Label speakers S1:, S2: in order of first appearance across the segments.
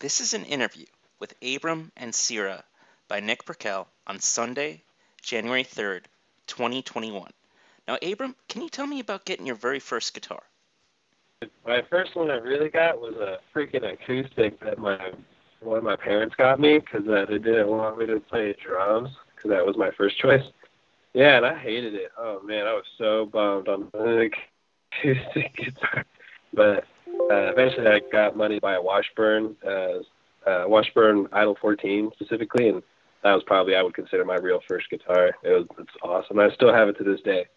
S1: This is an interview with Abram Ancira by Nick Brickell on Sunday, January 3rd, 2021. Now, Abram, can you tell me about getting your very first guitar?
S2: My first one I really got was a freaking acoustic that one of my parents got me because they didn't want me to play drums because that was my first choice. Yeah, and I hated it. Oh, man, I was so bummed on an acoustic guitar. But eventually I got money to buy a Washburn Idol 14 specifically, and that was probably, I would consider, my real first guitar. It's awesome. I still have it to this day.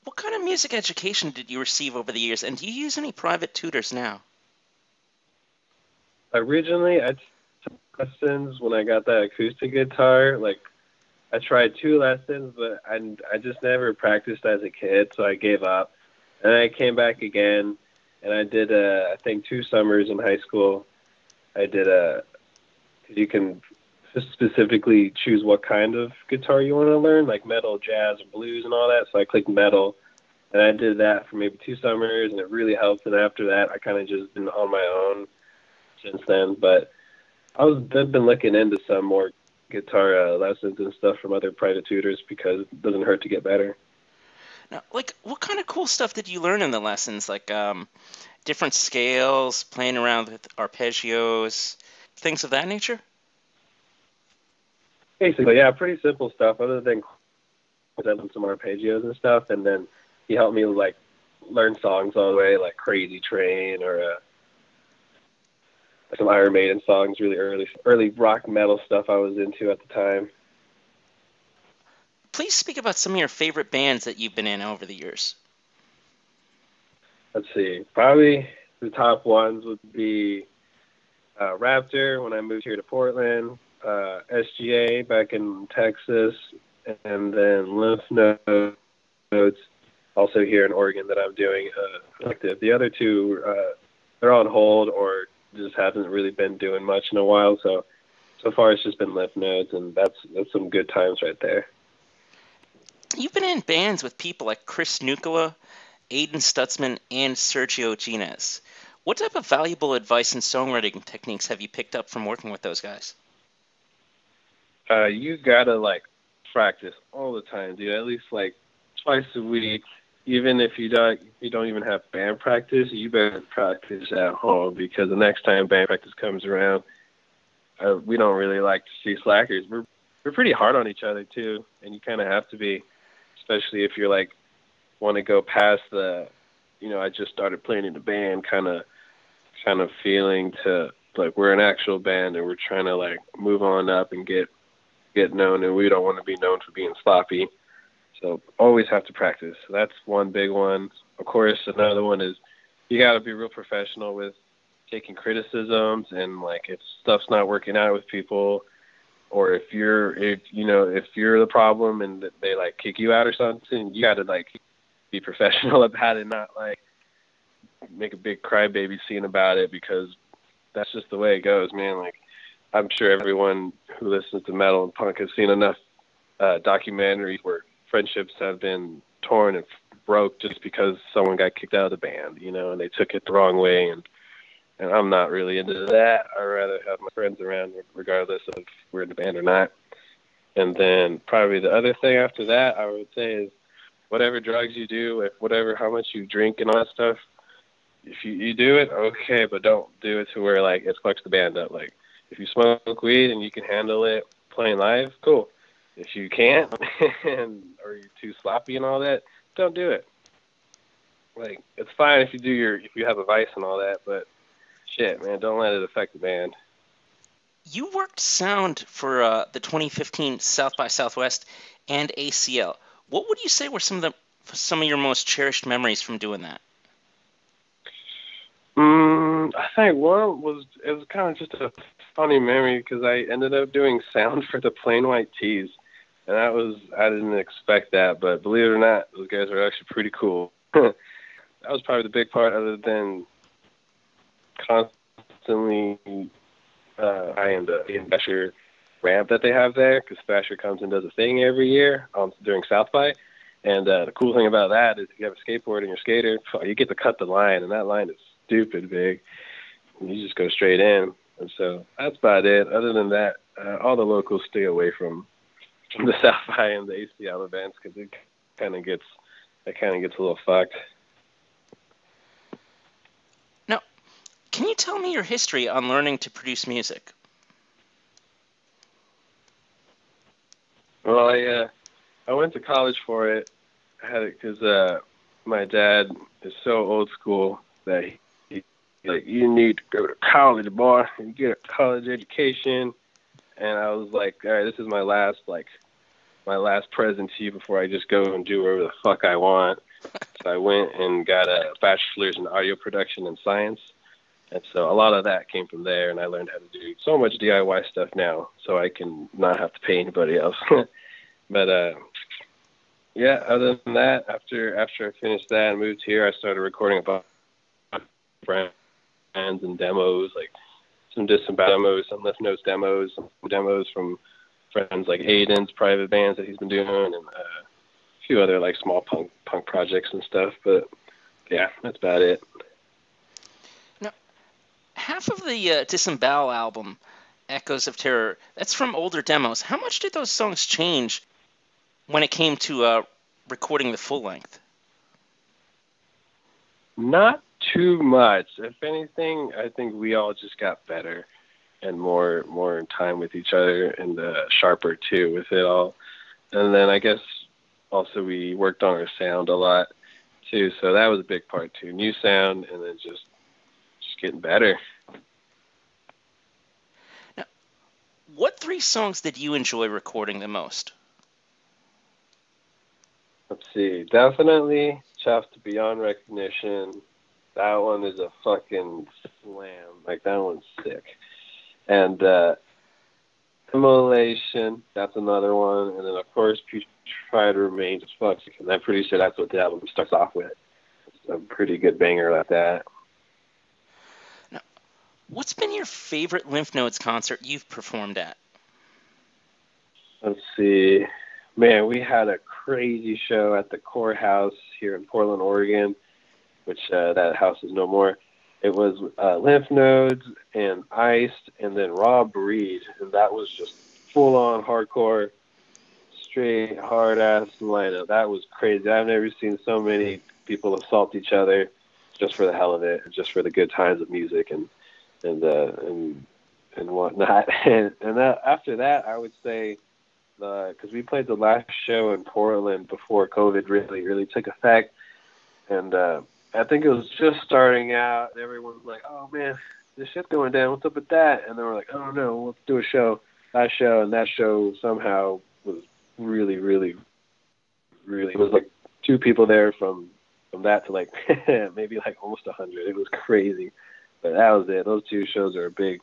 S1: What kind of music education did you receive over the years, and do you use any private tutors now?
S2: Originally, I took lessons when I got that acoustic guitar. I tried 2 lessons, but I just never practiced as a kid, so I gave up. And I came back again, and I did, I think, 2 summers in high school. I did you can specifically choose what kind of guitar you want to learn, like metal, jazz, or blues, and all that. So I clicked metal, and I did that for maybe 2 summers, and it really helped. And after that, I kind of just been on my own since then. But I've been looking into some more guitar lessons and stuff from other private tutors because it doesn't hurt to get better.
S1: Now, what kind of cool stuff did you learn in the lessons? Different scales, playing around with arpeggios, things of that nature?
S2: Basically, yeah, pretty simple stuff other than some arpeggios and stuff. And then he helped me, learn songs all the way, like Crazy Train or some Iron Maiden songs, really early rock metal stuff I was into at the time.
S1: Please speak about some of your favorite bands that you've been in over the years.
S2: Let's see. Probably the top ones would be Raptor when I moved here to Portland, SGA back in Texas, and then Lymph Nodes also here in Oregon that I'm doing active. The other 2, they're on hold or just haven't really been doing much in a while. So far it's just been Lymph Nodes, and that's some good times right there.
S1: You've been in bands with people like Nukula, Aidan Stutzman, and Sergio Ginez. What type of valuable advice and songwriting techniques have you picked up from working with those guys?
S2: You gotta practice all the time, dude. At least twice a week. Even if you don't even have band practice, you better practice at home because the next time band practice comes around, we don't really like to see slackers. We're pretty hard on each other too, and you kind of have to be, especially if you're want to go past the, I just started playing in the band kind of feeling to we're an actual band and we're trying to move on up and get known, and we don't want to be known for being sloppy. So always have to practice. So that's one big one. Of course, another one is you got to be real professional with taking criticisms, and if stuff's not working out with people, or if you're the problem and they kick you out or something, you got to be professional about it, not make a big crybaby scene about it, because that's just the way it goes, man. I'm sure everyone who listens to metal and punk has seen enough documentaries where friendships have been torn and broke just because someone got kicked out of the band, and they took it the wrong way. And I'm not really into that. I'd rather have my friends around regardless of if we're in the band or not. And then probably the other thing after that, I would say, is whatever drugs you do, how much you drink and all that stuff, if you do it, okay, but don't do it to where it fucks the band up. If you smoke weed and you can handle it playing live, cool. If you can't, or you're too sloppy and all that, don't do it. It's fine if you have a vice and all that, but shit, man, don't let it affect the band.
S1: You worked sound for the 2015 South by Southwest and ACL. What would you say were some of your most cherished memories from doing that?
S2: I think one was kind of just a funny memory because I ended up doing sound for the Plain White Tees, and I didn't expect that, but believe it or not, those guys are actually pretty cool. That was probably the big part, other than constantly eyeing the Thrasher ramp that they have there, because Thrasher comes and does a thing every year during South by. And the cool thing about that is if you have a skateboard and you're a skater, you get to cut the line, and that line is stupid big. you just go straight in. And so that's about it. Other than that, all the locals stay away from the South High and the ACL events because it kind of gets a little fucked.
S1: Now, can you tell me your history on learning to produce music?
S2: Well, I went to college for it. I had it because my dad is so old school that he like, you need to go to college, boy, and get a college education. And I was like, all right, this is my last present to you before I just go and do whatever the fuck I want. So I went and got a bachelor's in audio production and science. And so a lot of that came from there, and I learned how to do so much DIY stuff now so I can not have to pay anybody else. But yeah, other than that, after I finished that and moved here, I started recording a bunch of friends and demos, like some Disembowel demos, some Lymph Notes demos, some demos from friends like Aidan's private bands that he's been doing, and a few other like small punk projects and stuff. But yeah, that's about it.
S1: Now, half of the Disembowel album, Echoes of Terror, that's from older demos. How much did those songs change when it came to recording the full length?
S2: Not too much. If anything, I think we all just got better and more in time with each other, and sharper too with it all. And then I guess also we worked on our sound a lot too, so that was a big part too. New sound, and then just getting better.
S1: Now, what 3 songs did you enjoy recording the most?
S2: Let's see. Definitely Chuffed Beyond Recognition. That one is a fucking slam. Like, that one's sick. And Immolation, that's another one. And then, of course, Try to Remain Just Fuck. And I'm pretty sure that's what the album starts off with. It's a pretty good banger like that.
S1: Now, what's been your favorite Lymph Notes concert you've performed at?
S2: Let's see. Man, we had a crazy show at the Courthouse here in Portland, Oregon, which that house is no more. It was Lymph Nodes and Iced, and then Rob Reed, and that was just full-on hardcore, straight, hard-ass lineup. That was crazy. I've never seen so many people assault each other just for the hell of it, just for the good times of music and whatnot. and after that, I would say, because we played the last show in Portland before COVID really took effect, and I think it was just starting out. And everyone was like, "Oh man, this shit's going down. What's up with that?" And then we're like, "Oh no, let's do a show." That show somehow was really. It was like 2 people there from that to like maybe like almost 100. It was crazy, but that was it. Those 2 shows are a big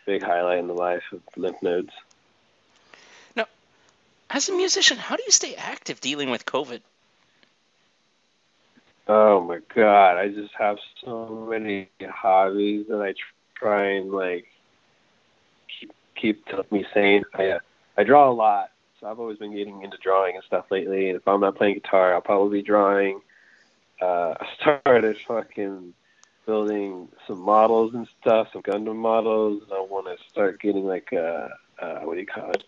S2: highlight in the life of Lymph Nodes.
S1: As a musician, how do you stay active dealing with COVID?
S2: Oh my God, I just have so many hobbies that I try and like keep me sane. I draw a lot, so I've always been getting into drawing and stuff lately. And if I'm not playing guitar, I'll probably be drawing. I started fucking building some models and stuff, some Gundam models. And I want to start getting like what do you call it?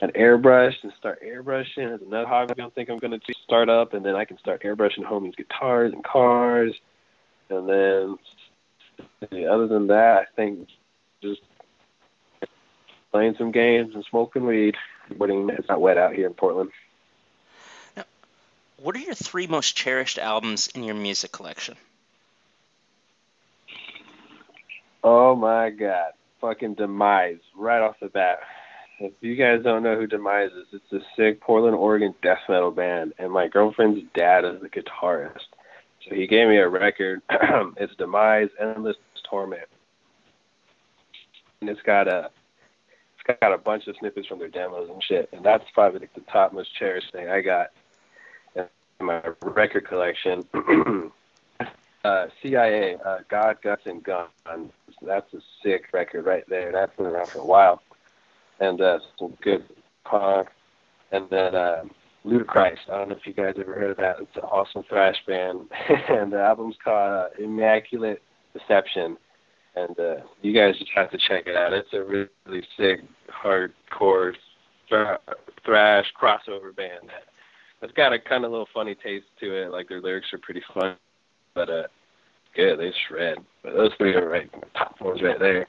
S2: An airbrush and start airbrushing. That's another hobby I don't think I'm going to start up, and then I can start airbrushing homies' guitars and cars. And then other than that, I think just playing some games and smoking weed. It's not wet out here in Portland.
S1: Now, what are your 3 most cherished albums in your music collection?
S2: Oh my God. Fucking Demise, right off the bat. If you guys don't know who Demise is, it's a sick Portland, Oregon death metal band, and my girlfriend's dad is the guitarist. So he gave me a record. It's Demise, Endless Torment. And it's got a bunch of snippets from their demos and shit, and that's probably like the top most cherished thing I got in my record collection. CIA, God, Guts, and Guns. That's a sick record right there. That's been around for a while. And some good punk. And then Ludacris. I don't know if you guys ever heard of that. It's an awesome thrash band. And the album's called Immaculate Deception. And you guys just have to check it out. It's a really sick, hardcore thrash crossover band that's got a kind of little funny taste to it. Like their lyrics are pretty fun, but good. They shred. But those three are right top ones right there.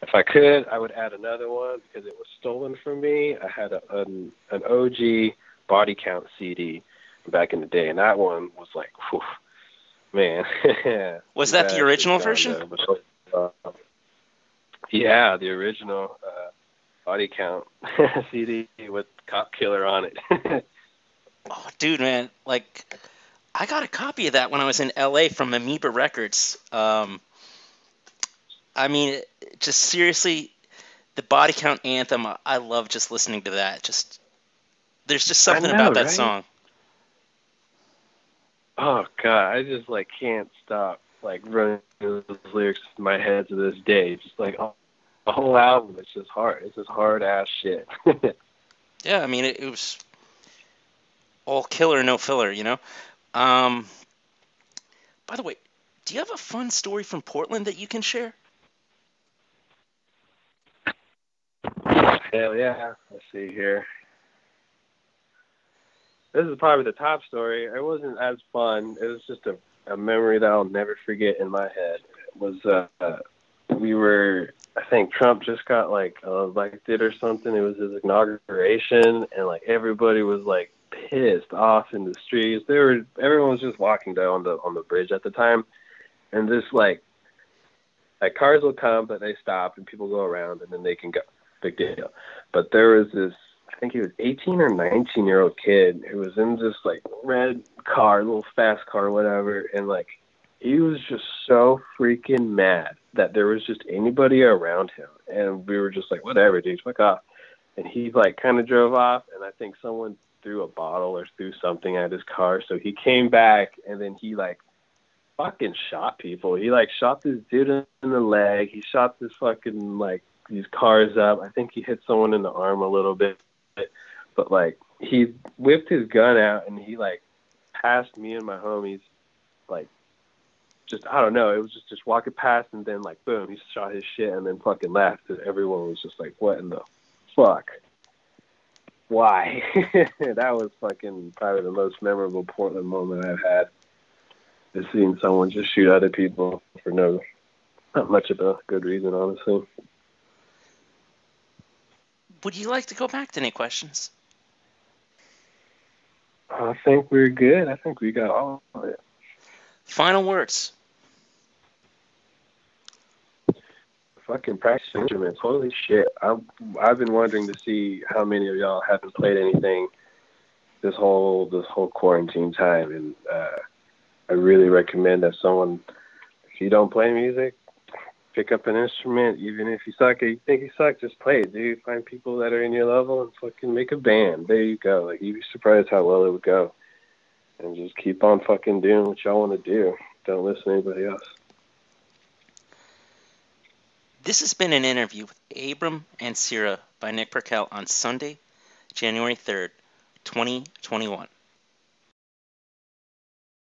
S2: If I could, I would add another one because it was stolen from me. I had an OG Body Count CD back in the day, and that one was like, whew, man.
S1: Was that the original version?
S2: Yeah, the original Body Count CD with Cop Killer on it.
S1: Oh, dude, man, like, I got a copy of that when I was in LA from Amoeba Records. I mean, just seriously, the Body Count Anthem, I love just listening to that. There's just something about that song.
S2: Oh, God, I just, like, can't stop, like, running those lyrics in my head to this day. Just, like, the whole album, it's just hard. It's just hard-ass shit.
S1: Yeah, I mean, it was all killer, no filler, you know? By the way, do you have a fun story from Portland that you can share?
S2: Hell yeah. Let's see here. This is probably the top story. It wasn't as fun. It was just a memory that I'll never forget in my head. It was, I think Trump just got, like, elected or something. It was his inauguration, and, like, everybody was, like, pissed off in the streets. Everyone was just walking down on the bridge at the time, and this, like cars will come, but they stop, and people go around, and then they can go. Big deal. But there was this, I think he was 18 or 19-year-old kid who was in this, like, red car, little fast car, whatever, and, like, he was just so freaking mad that there was just anybody around him. And we were just like, whatever, dude, fuck off. And he, like, kind of drove off, and I think someone threw a bottle or threw something at his car. So he came back, and then he, like, fucking shot people. He, like, shot this dude in the leg. He shot this fucking, like, these cars up. I think he hit someone in the arm a little bit. But, like, he whipped his gun out, and he, like, passed me and my homies, like, just, I don't know, it was just walking past, and then, like, boom, he shot his shit and then fucking left, and everyone was just like, what in the fuck? Why? That was fucking probably the most memorable Portland moment I've had, is seeing someone just shoot other people for not much of a good reason, honestly.
S1: Would you like to go back to any questions?
S2: I think we're good. I think we got all of it.
S1: Final words.
S2: Fucking practice instruments. Holy shit. I've been wondering to see how many of y'all haven't played anything this whole quarantine time, and I really recommend that someone, if you don't play music, pick up an instrument. Even if you suck or you think you suck, just play it, dude. Find people that are in your level and fucking make a band. There you go. Like, you'd be surprised how well it would go. And just keep on fucking doing what y'all want to do. Don't listen to anybody else.
S1: This has been an interview with Abram Ancira by Nick Perkel on Sunday, January 3rd, 2021.